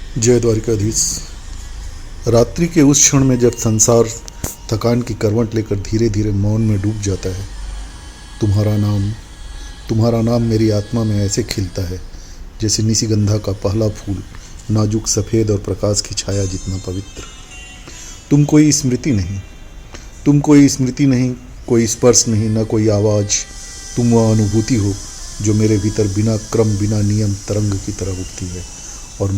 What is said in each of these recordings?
जय द्वारिकाधीश। रात्रि के उस क्षण में जब संसार थकान की करवट लेकर धीरे धीरे मौन में डूब जाता है, तुम्हारा नाम मेरी आत्मा में ऐसे खिलता है जैसे निशिगंधा का पहला फूल, नाजुक सफ़ेद और प्रकाश की छाया जितना पवित्र। तुम कोई स्मृति नहीं, कोई स्पर्श नहीं, न कोई आवाज़। तुम वह अनुभूति हो जो मेरे भीतर बिना क्रम बिना नियम तरंग की तरह उठती है और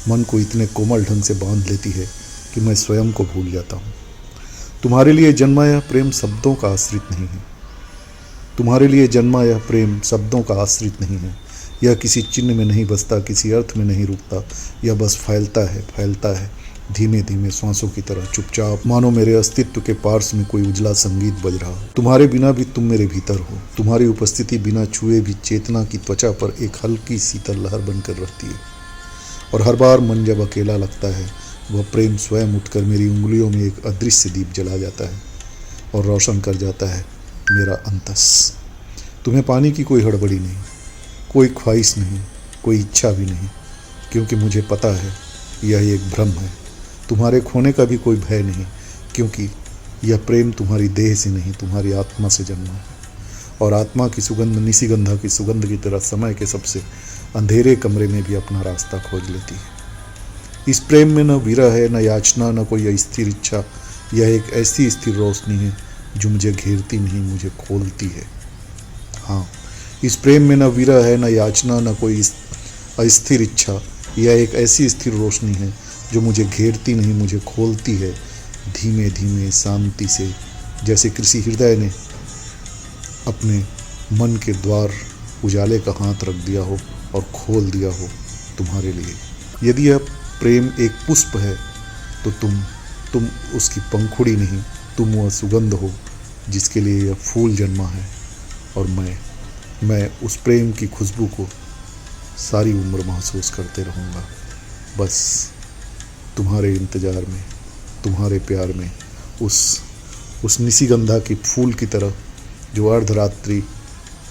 मन को इतने कोमल ढंग से बांध लेती है कि मैं स्वयं को भूल जाता हूँ। तुम्हारे लिए जन्मा यह प्रेम शब्दों का आश्रित नहीं है। यह किसी चिन्ह में नहीं बसता, किसी अर्थ में नहीं रुकता। यह बस फैलता है धीमे धीमे श्वासों की तरह, चुपचाप, मानो मेरे अस्तित्व के पार्श्व में कोई उजला संगीत बज रहा हो। तुम्हारे बिना भी तुम मेरे भीतर हो। तुम्हारी उपस्थिति बिना छुए भी चेतना की त्वचा पर एक हल्की शीतल लहर बनकर रहती है। और हर बार मन जब अकेला लगता है, वह प्रेम स्वयं उठकर मेरी उंगलियों में एक अदृश्य दीप जला जाता है और रोशन कर जाता है मेरा अंतस। तुम्हें पाने की कोई हड़बड़ी नहीं, कोई ख्वाहिश नहीं, कोई इच्छा भी नहीं, क्योंकि मुझे पता है यह एक भ्रम है। तुम्हारे खोने का भी कोई भय नहीं, क्योंकि यह प्रेम तुम्हारी देह से नहीं, तुम्हारी आत्मा से जन्मा है। और आत्मा की सुगंध निशिगंधा की सुगंध की तरह समय के सबसे अंधेरे कमरे में भी अपना रास्ता खोज लेती है। इस प्रेम में न विरह है, न याचना, न कोई अस्थिर इच्छा। यह एक ऐसी स्थिर रोशनी है जो मुझे घेरती नहीं, मुझे खोलती है। हाँ, इस प्रेम में न विरह है, न याचना, न कोई अस्थिर इच्छा। यह एक ऐसी स्थिर रोशनी है जो मुझे घेरती नहीं, मुझे खोलती है धीमे धीमे, शांति से, जैसे किसी हृदय ने अपने मन के द्वार उजाले का हाथ रख दिया हो और खोल दिया हो तुम्हारे लिए। यदि यह प्रेम एक पुष्प है तो तुम उसकी पंखुड़ी नहीं, तुम वह सुगंध हो जिसके लिए यह फूल जन्मा है। और मैं उस प्रेम की खुशबू को सारी उम्र महसूस करते रहूँगा, बस तुम्हारे इंतज़ार में, तुम्हारे प्यार में, उस निशिगंधा की फूल की तरह जो अर्धरात्रि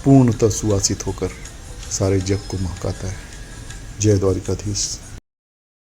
पूर्णतः सुवासित होकर सारे जग को महकाता है। जय द्वारिकाधीश।